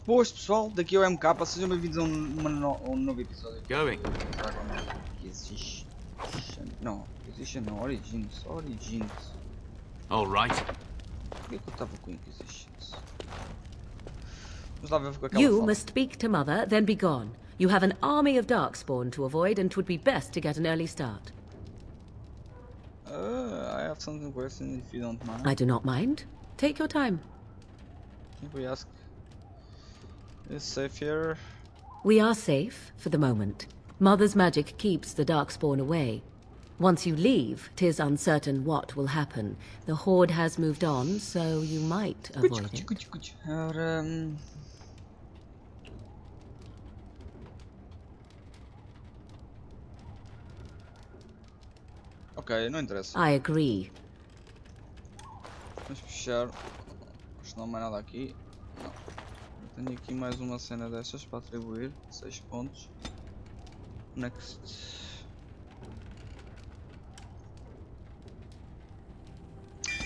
Boas pessoal, daqui é o oooMkooo, sejam bem-vindos a um novo episódio. Going. Inquisition não, Origins. All right. Por que eu estava com Inquisitions? Vamos lá ver com aquela You fala. must speak to Mother, then be gone. You have an army of Darkspawn to avoid, and 'twould be best to get an early start. I have something question if you don't mind. I do not mind. Take your time. Can we ask? Is safe here? We are safe, for the moment. Mother's magic keeps the Darkspawn away. Once you leave, 'tis uncertain what will happen. The Horde has moved on, so you might avoid it. Ora, ok, não interessa. I agree. Vamos fechar. Acho que não há mais nada aqui. Não. Eu tenho aqui mais uma cena destas para atribuir. 6 pontos. Next.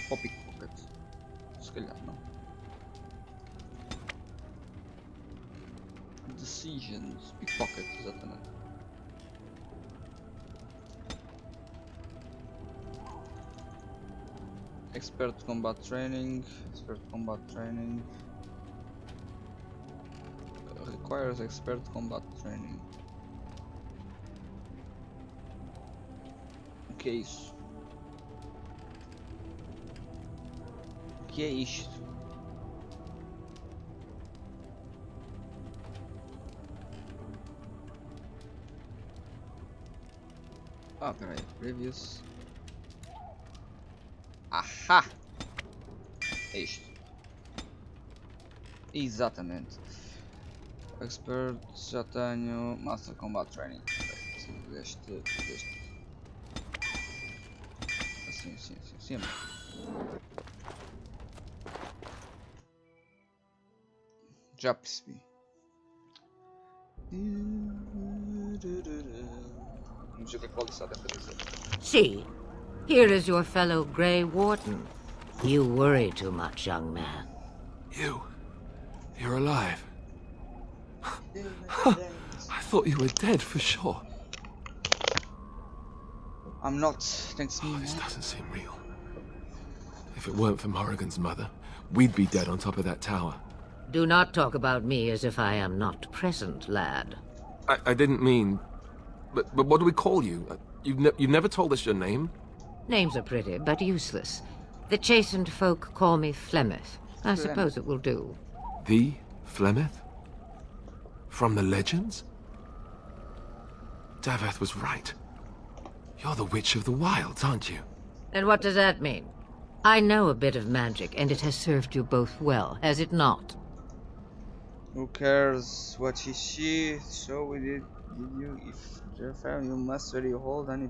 Para o pickpocket. Se calhar não. Decisions. Pickpocket, exatamente. Expert combat training. Requires expert combat training. O que é isso? O que é isto? Ah, peraí, previous. Ahá! É isto. Exatamente. Expert, já tenho Master Combat Training. Deste. Assim. Já percebi. Vamos ver o que é que o Alissá deve dizer. See, here is your fellow Grey Warden. You worry too much, young man. You're alive. I thought you were dead for sure. I'm not, thanks me. This doesn't seem real. If it weren't for Morrigan's mother, we'd be dead on top of that tower. Do not talk about me as if I am not present, lad. I didn't mean... But what do we call you? You've never told us your name? Names are pretty, but useless. The chastened folk call me Flemeth. I suppose it will do. The Flemeth? From the legends? Daveth was right. You're the Witch of the Wilds, aren't you? And what does that mean? I know a bit of magic, and it has served you both well, has it not? Who cares what is she? So we did you if you mastery hold any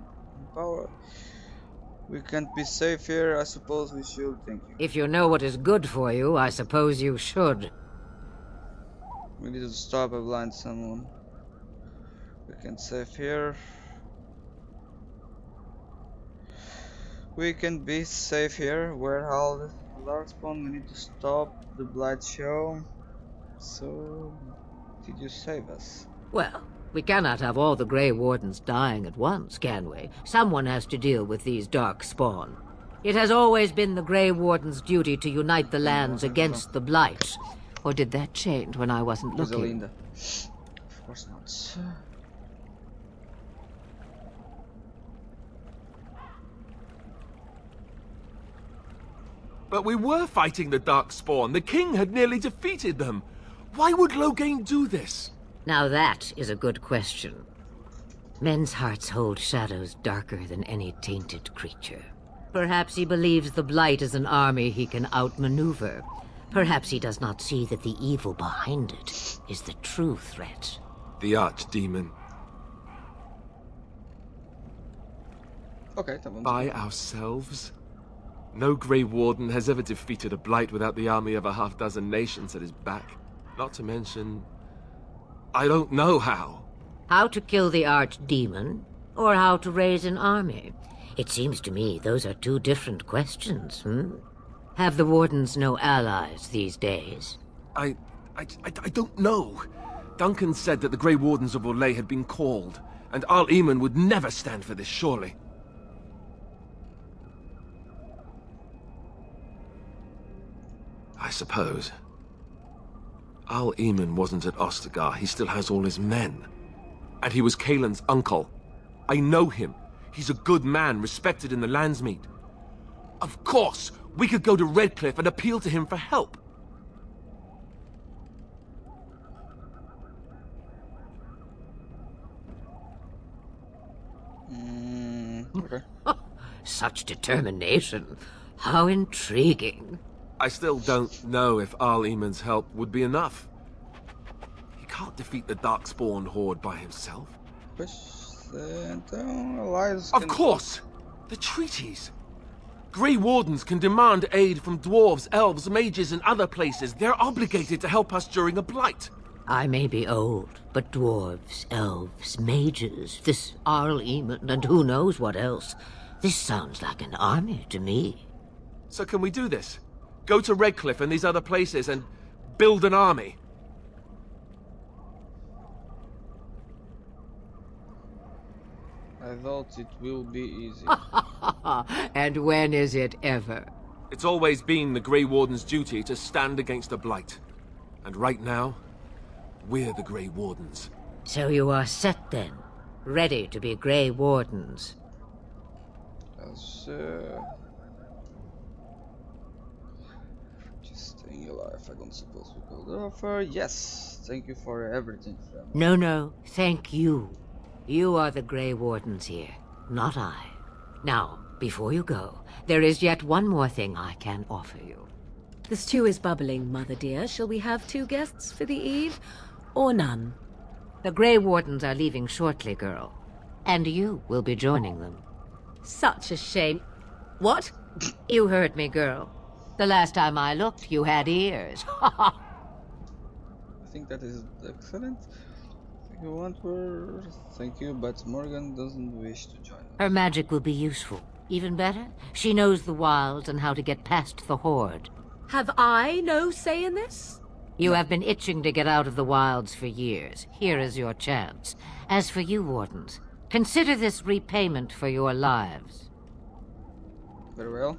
power. We can't be safe here, I suppose we should, thank you. If you know what is good for you, I suppose you should. We need to stop a blind someone. We can't save here. We can be safe here. We're all the Darkspawn. We need to stop the blind show. So, did you save us? Well, we cannot have all the Grey Wardens dying at once, can we? Someone has to deal with these Darkspawn. It has always been the Grey Warden's duty to unite the lands against the Blight. Or did that change when I wasn't looking? Of course not. But we were fighting the Darkspawn. The king had nearly defeated them. Why would Loghain do this? Now that is a good question. Men's hearts hold shadows darker than any tainted creature. Perhaps he believes the Blight is an army he can outmaneuver. Perhaps he does not see that the evil behind it is the true threat. The archdemon. Okay, tá bom. By ourselves? No Grey Warden has ever defeated a Blight without the army of a half-dozen nations at his back. Not to mention... I don't know how. How to kill the archdemon, or how to raise an army? It seems to me those are two different questions, Have the Wardens no allies these days? I I don't know. Duncan said that the Grey Wardens of Orlais had been called, and oooMkooo would never stand for this, surely. I suppose. oooMkooo wasn't at Ostagar. He still has all his men. And he was Kaelin's uncle. I know him. He's a good man, respected in the Landsmeet. Of course, we could go to Redcliffe and appeal to him for help. Okay. Such determination. How intriguing. I still don't know if oooMkoo's help would be enough. He can't defeat the Darkspawn horde by himself. Of course! The treaties! Grey Wardens can demand aid from dwarves, elves, mages, and other places. They're obligated to help us during a blight. I may be old, but dwarves, elves, mages, this oooMkooo, and who knows what else. This sounds like an army to me. So can we do this? Go to Redcliffe and these other places and build an army? I thought it will be easy. And when is it ever? It's always been the Grey Warden's duty to stand against the blight. And right now, we're the Grey Wardens. So you are set then, ready to be Grey Wardens. As, just staying alive, I don't suppose we could offer. Yes, thank you for everything, friend. No, thank you. You are the Grey Wardens here, not I. Now, before you go, there is yet one more thing I can offer you. The stew is bubbling, Mother dear. Shall we have 2 guests for the eve, or none? The Grey Wardens are leaving shortly, girl. And you will be joining them. Such a shame. What? You heard me, girl. The last time I looked, you had ears. I think that is excellent. You want her? Thank you, but Morgan doesn't wish to join us. Her magic will be useful. Even better, she knows the wilds and how to get past the horde. Have I no say in this? You have been itching to get out of the wilds for years. Here is your chance. As for you, Wardens, consider this repayment for your lives. Very well.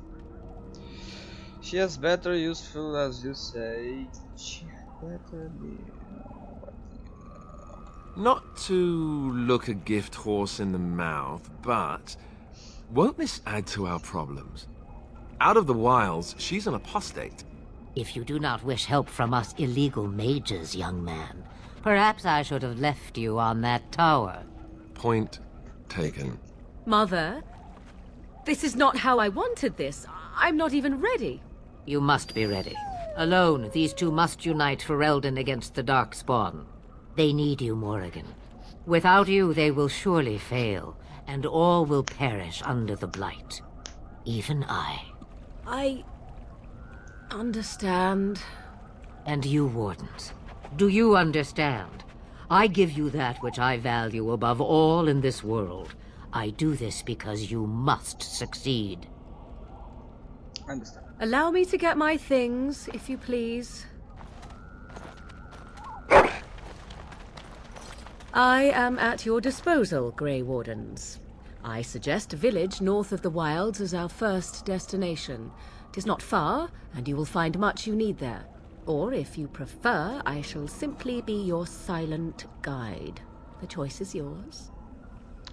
She has better useful, as you say. She had better be... Not to look a gift horse in the mouth, but won't this add to our problems? Out of the wilds, she's an apostate. If you do not wish help from us illegal mages, young man, perhaps I should have left you on that tower. Point taken. Mother, this is not how I wanted this. I'm not even ready. You must be ready. Alone, these two must unite for Eldon against the Darkspawn. They need you, Morrigan. Without you, they will surely fail, and all will perish under the blight. Even I. I understand. And you, Wardens, do you understand? I give you that which I value above all in this world. I do this because you must succeed. I understand. Allow me to get my things, if you please. I am at your disposal, Grey Wardens. I suggest a village north of the wilds as our first destination. 'Tis not far, and you will find much you need there. Or, if you prefer, I shall simply be your silent guide. The choice is yours.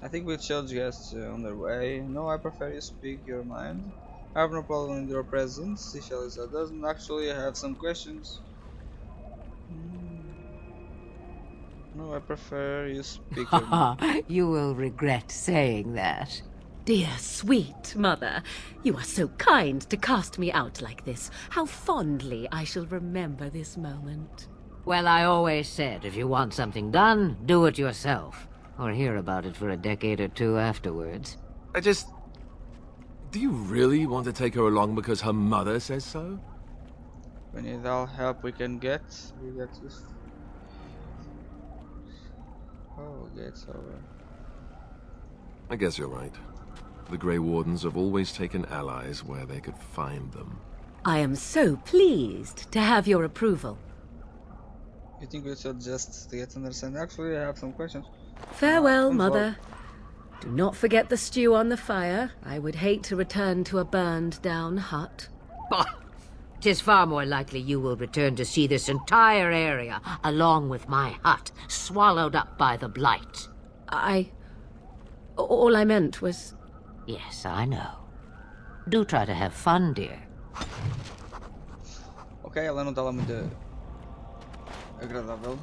I think we'll judge guests on their way. No, I prefer you speak your mind. I have no problem with your presence. Ishalisa doesn't actually have some questions. No, I prefer you speak your mind. You will regret saying that. Dear, sweet mother, you are so kind to cast me out like this. How fondly I shall remember this moment. Well, I always said, if you want something done, do it yourself. Or hear about it for a decade or two afterwards. Do you really want to take her along because her mother says so? We need all help we can get. We get this. Oh, it's over. I guess you're right. The Grey Wardens have always taken allies where they could find them. I am so pleased to have your approval. You think we should just get to understand? Actually, I have some questions. Farewell, Thanks, Mother. Do not forget the stew on the fire. I would hate to return to a burned-down hut. Bah! 'Tis far more likely you will return to see this entire area, along with my hut, swallowed up by the blight. All I meant was... Yes, I know. Do try to have fun, dear. Ok, ela não está lá muito agradável.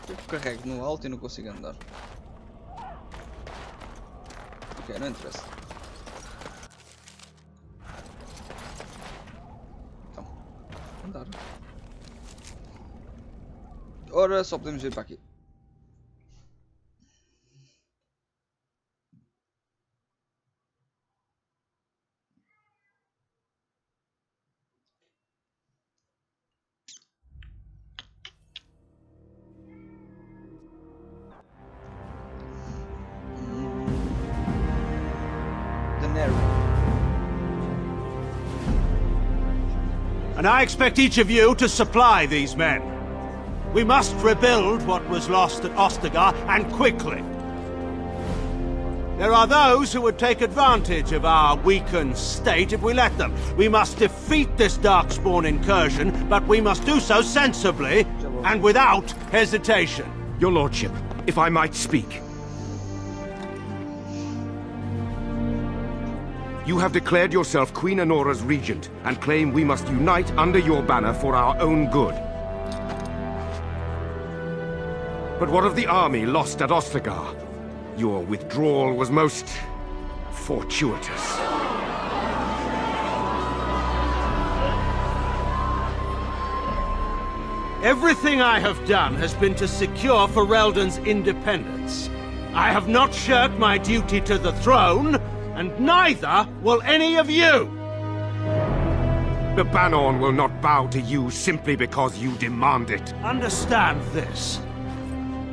Eu carrego no alto e não consigo andar. Ok, não interessa. Então, andar. Ora, só podemos ir para aqui. And I expect each of you to supply these men. We must rebuild what was lost at Ostagar, and quickly. There are those who would take advantage of our weakened state if we let them. We must defeat this Darkspawn incursion, but we must do so sensibly and without hesitation. Your lordship, if I might speak. You have declared yourself Queen Honora's regent, and claim we must unite under your banner for our own good. But what of the army lost at Ostagar? Your withdrawal was most fortuitous. Everything I have done has been to secure Ferelden's independence. I have not shirked my duty to the throne, and neither will any of you! The Banorn will not bow to you simply because you demand it. Understand this.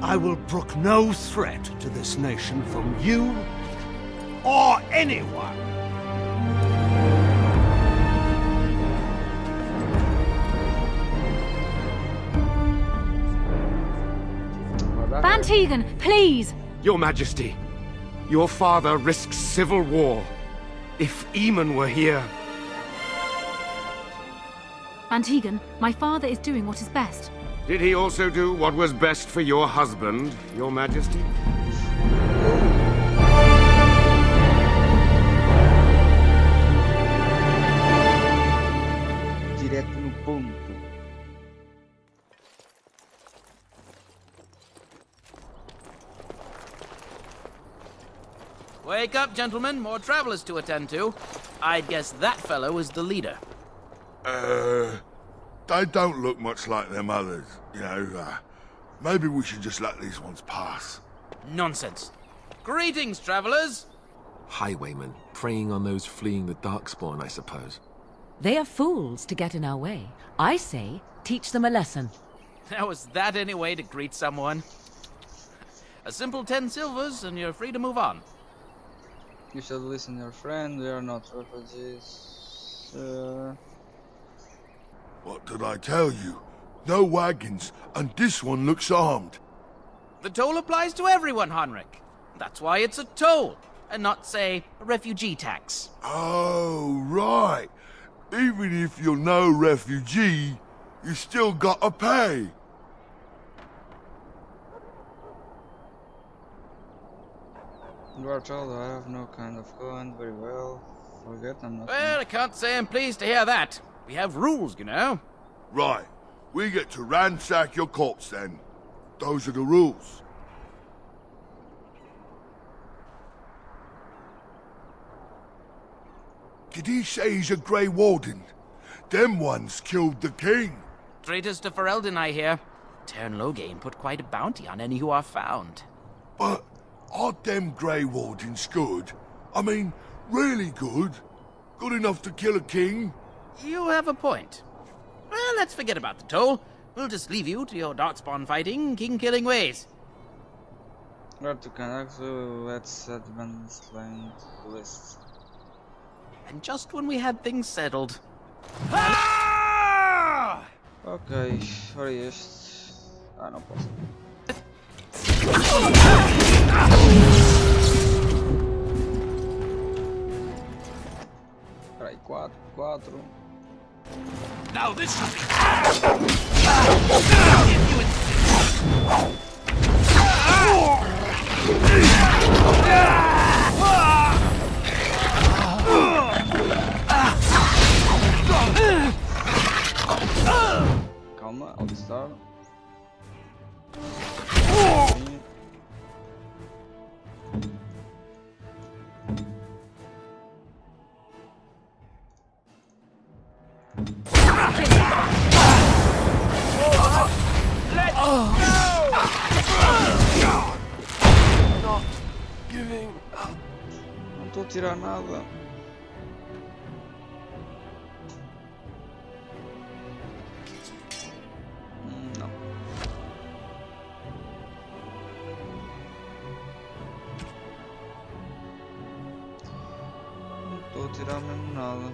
I will brook no threat to this nation from you or anyone. Van Tegan, please! Your Majesty, your father risks civil war. If Eamon were here... Van Tegan, my father is doing what is best. Did he also do what was best for your husband, Your Majesty? Direto no ponto. Wake up, gentlemen. More travelers to attend to. I'd guess that fellow is the leader. They don't look much like them others, you know. Maybe we should just let these ones pass. Nonsense. Greetings, travelers. Highwaymen, preying on those fleeing the Darkspawn, I suppose. They are fools to get in our way. I say, teach them a lesson. How is that any way to greet someone? A simple 10 silvers and you're free to move on. You should listen to your friend, we are not refugees. What did I tell you? No wagons, and this one looks armed. The toll applies to everyone, Henrik. That's why it's a toll, and not, say, a refugee tax. Oh, right. Even if you're no refugee, you still gotta pay. You are told I have no kind of coin, very well. Forget I'm not... Well, I can't say I'm pleased to hear that. We have rules, you know. Right. We get to ransack your corpse then. Those are the rules. Did he say he's a Grey Warden? Them ones killed the king. Traitors to Ferelden, I hear. Tern Loghain put quite a bounty on any who are found. But are them Grey Wardens good? I mean, really good? Good enough to kill a king? You have a point. Well, let's forget about the toll. We'll just leave you to your Darkspawn fighting, king-killing ways. Where to connect, so let's advance line list. And just when we had things settled... Ok, ora este. Ah, não posso. Espera aí, 4. Now this should be... Calma, I'll start. Não estou a tirar nada. Não. Não estou a tirar mesmo nada.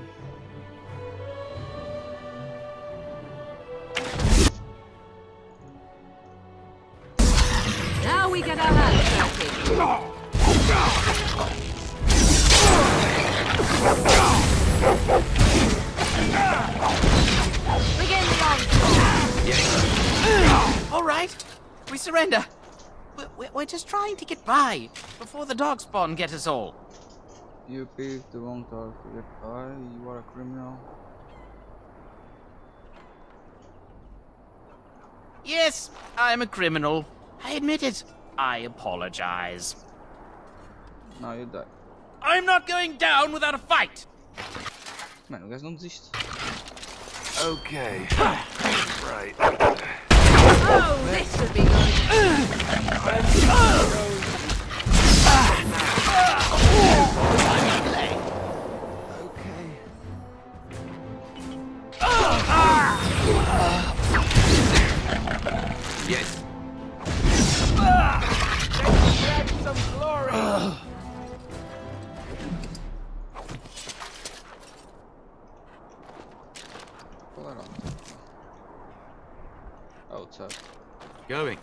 Now we get our hands dirty. Begin the onslaught. All right, we surrender. We're just trying to get by before the darkspawn get us all. You picked the wrong target to get by. You are a criminal. Yes, I'm a criminal. I admit it. I apologize. Now you die. I'm not going down without a fight. Mano, o gajo não desiste. Okay. Right. Oh, this should be good. Yes. Some glory. Qual era? Outside. Going.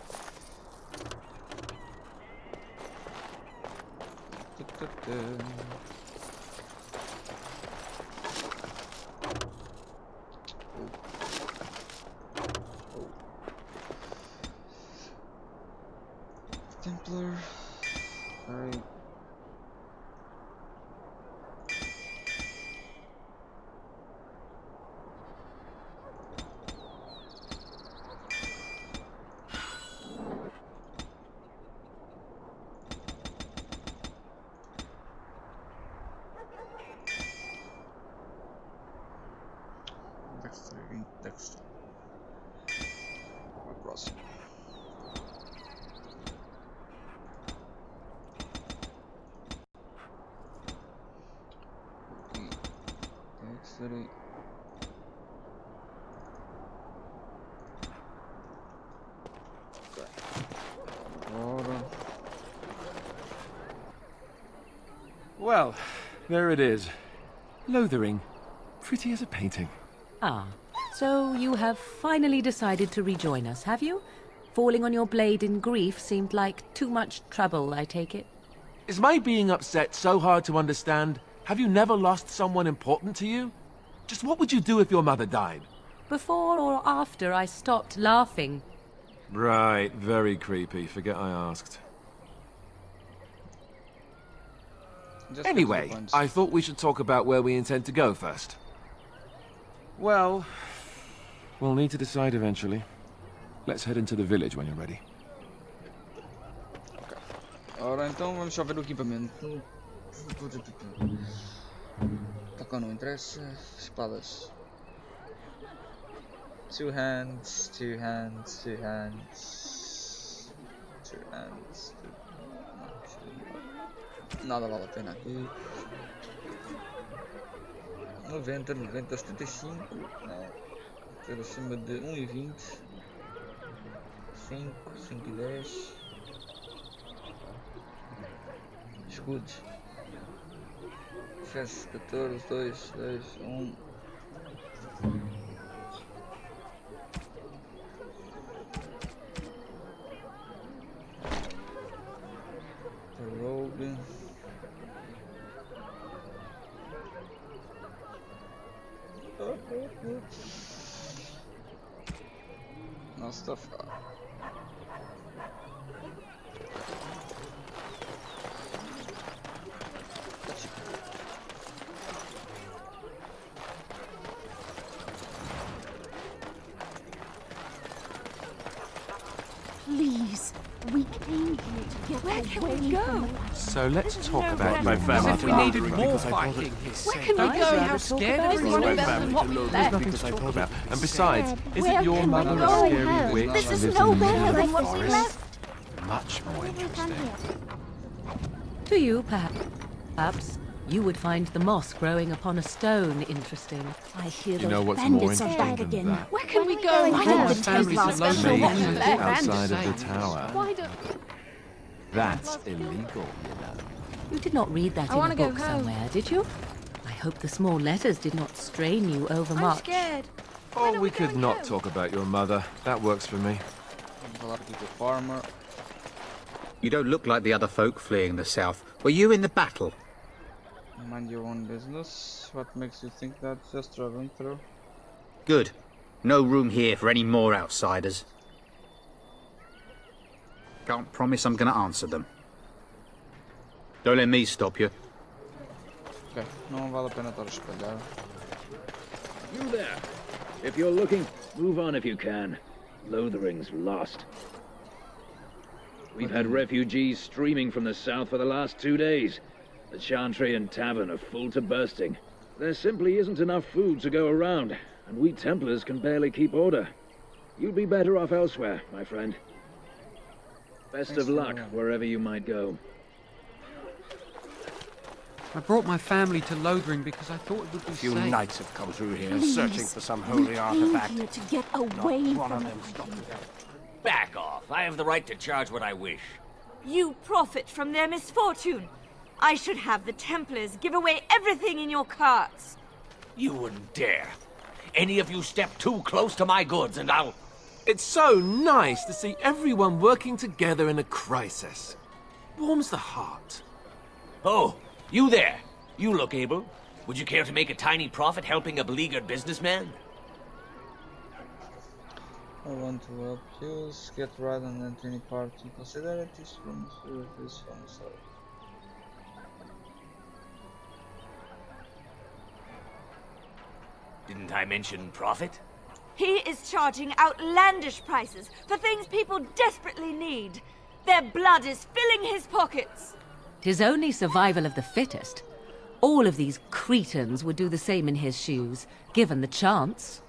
Templar. Alright. Dexter. A próxima. Dexter. Ok. Agora. Well, there it is. Lothering. Pretty as a painting. Ah, so you have finally decided to rejoin us, have you? Falling on your blade in grief seemed like too much trouble, I take it. Is my being upset so hard to understand? Have you never lost someone important to you? Just what would you do if your mother died? Before or after I stopped laughing. Right, very creepy. Forget I asked. Just Anyway, I thought we should talk about where we intend to go first. Well, we'll need to decide eventually. Let's head into the village when you're ready. Ora então vamos só ver o equipamento. Toca não interessa. Espadas. Two hands. Nada vale a pena aqui. 90, 75, não. Ter acima de 1,20. 5 e 10. Escudos. Defesa 14, 2, 1. No stuff. Please, we came here to get Where can away we go? from the So let's talk about My your family. mother. If we needed Because I thought fighting, Where can we go? How scared everyone is. There's nothing to talk about. And besides, Where isn't your can we mother a go? scary witch This who is lives no in the better middle than of the what we forest? left. Much more interesting. To you, perhaps, you would find the moss growing upon a stone interesting. I hear You know those what's more bandits are interesting back than again. that? Where can we go? I I know know the the Templars Templars special special Maybe one. outside of the tower. Why don't... That's illegal, you know. You did not read that I in a wanna go book home. somewhere, did you? I hope the small letters did not strain you I'm overmuch. scared. Or we could not talk about your mother. That works for me. A lot of people farmer. You don't look like the other folk fleeing the south. Were you in the battle? Mind your own business. What makes you think that? Just driving through. Good. No room here for any more outsiders. Can't promise I'm gonna answer them. Don't let me stop you. Ok, não vale a pena estar a espalhar. You there. If you're looking, move on if you can. Lothering's lost. We've had refugees streaming from the south for the last 2 days. The chantry and tavern are full to bursting. There simply isn't enough food to go around, and we Templars can barely keep order. You'd be better off elsewhere, my friend. Best of luck wherever you might go. I brought my family to Lothering because I thought it would be A few safe. knights have come through here Please, searching for some holy we artifact. came here to get away Not one from of the them stopped fighting. it. Back off. I have the right to charge what I wish. You profit from their misfortune. I should have the Templars give away everything in your carts. You wouldn't dare. Any of you step too close to my goods and I'll... It's so nice to see everyone working together in a crisis. Warms the heart. Oh, you there. You look able. Would you care to make a tiny profit helping a beleaguered businessman? I want to help you get right and enter any party. Consider it is from this homicide. Didn't I mention profit? He is charging outlandish prices for things people desperately need. Their blood is filling his pockets. 'Tis only survival of the fittest. All of these cretins would do the same in his shoes, given the chance.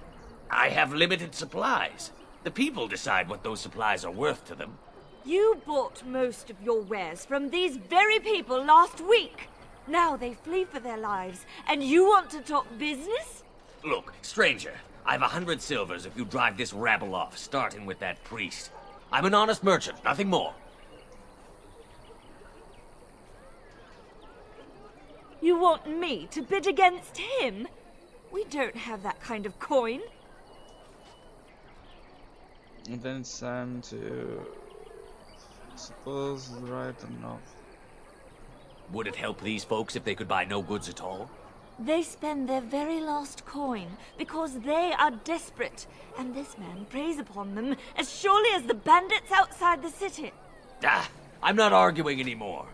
I have limited supplies. The people decide what those supplies are worth to them. You bought most of your wares from these very people last week. Now they flee for their lives, and you want to talk business? Look, stranger, I've 100 silvers if you drive this rabble off, starting with that priest. I'm an honest merchant, nothing more. You want me to bid against him? We don't have that kind of coin. And then it's time to suppose right enough. Would it help these folks if they could buy no goods at all? They spend their very last coin because they are desperate, and this man preys upon them as surely as the bandits outside the city. Ah, I'm not arguing anymore.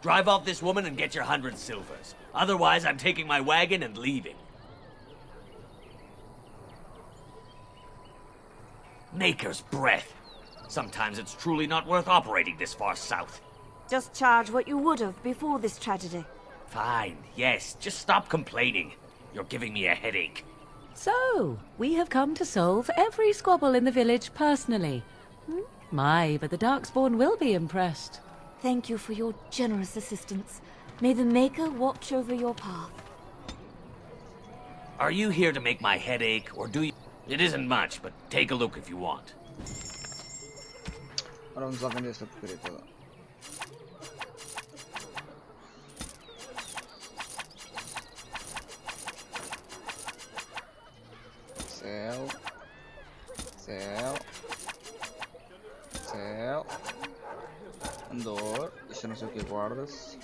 Drive off this woman and get your 100 silvers. Otherwise, I'm taking my wagon and leaving. Maker's breath. Sometimes it's truly not worth operating this far south. Just charge what you would have before this tragedy. Fine, yes, just stop complaining. You're giving me a headache. So, we have come to solve every squabble in the village personally. My, but the Darkspawn will be impressed. Thank you for your generous assistance. May the Maker watch over your path. Are you here to make my head ache, or do you... It isn't much, but take a look if you want. Ora vamos lá vender esta porcaria toda. Céu. Céu. Céu. Andor. Isto eu não sei o que guarda-se.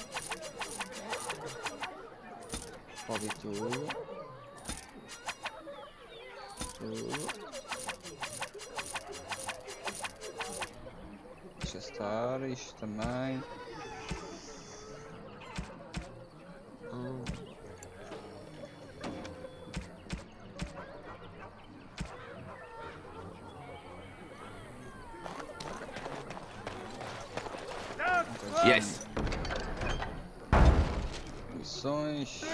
Pode ir tudo. Deixa estar, isto também. Yes. Missões.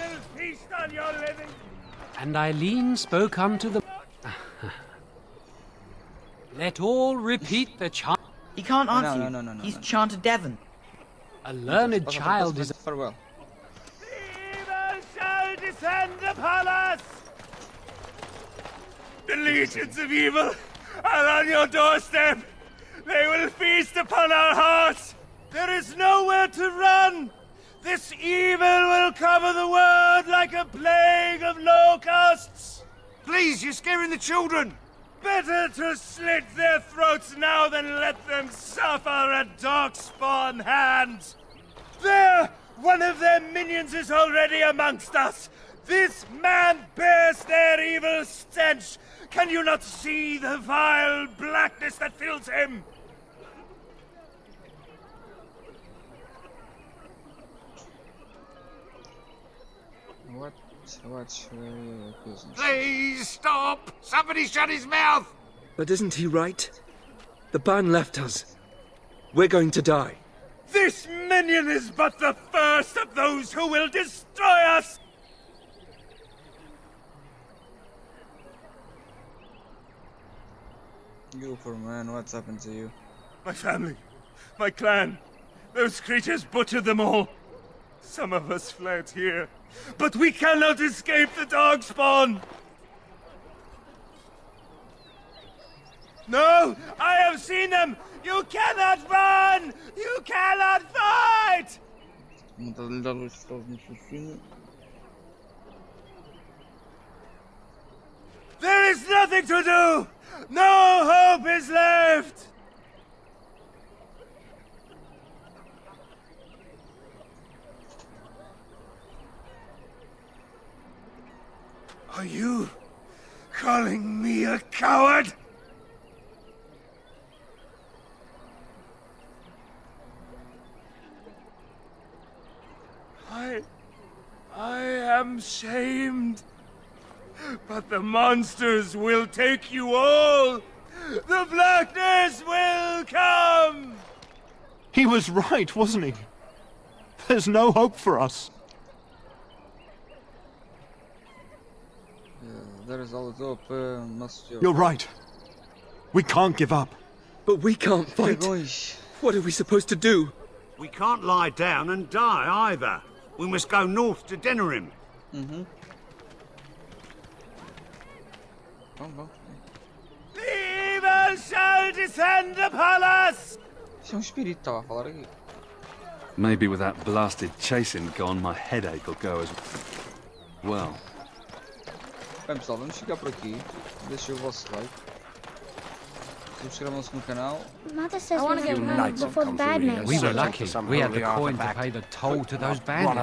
And Eileen spoke unto the... Let all repeat the chant. He can't answer you. No. He's chanted Devon. A learned child is... Farewell. Evil shall descend upon us! The legions of evil are on your doorstep! They will feast upon our hearts! There is nowhere to run! This evil will cover the world like a plague of locusts! Please, you're scaring the children! Better to slit their throats now than let them suffer at Darkspawn hands! There! One of their minions is already amongst us! This man bears their evil stench! Can you not see the vile blackness that fills him? What's business? Please stop! Somebody shut his mouth! But isn't he right? The ban left us. We're going to die. This minion is but the first of those who will destroy us! You poor man, what's happened to you? My family, my clan, those creatures butchered them all. Some of us fled here, but we cannot escape the Darkspawn! No! I have seen them! You cannot run! You cannot fight! There is nothing to do! No hope is left! Are you calling me a coward? I am shamed. But the monsters will take you all! The blackness will come! He was right, wasn't he? There's no hope for us. There is always hope, You're right. We can't give up. But we can't fight. What are we supposed to do? We can't lie down and die either. We must go north to Denerim. The evil shall descend upon us! Isso é espírito, estava a falar aqui. Maybe with that blasted chasing gone, my headache will go as well. Bem pessoal, vamos ficar por aqui. Deixem o vosso like. Subscrevam-se no canal. Mother says we want to get home before the bad news. We were lucky. We had the coin to pay the toll to those bandits.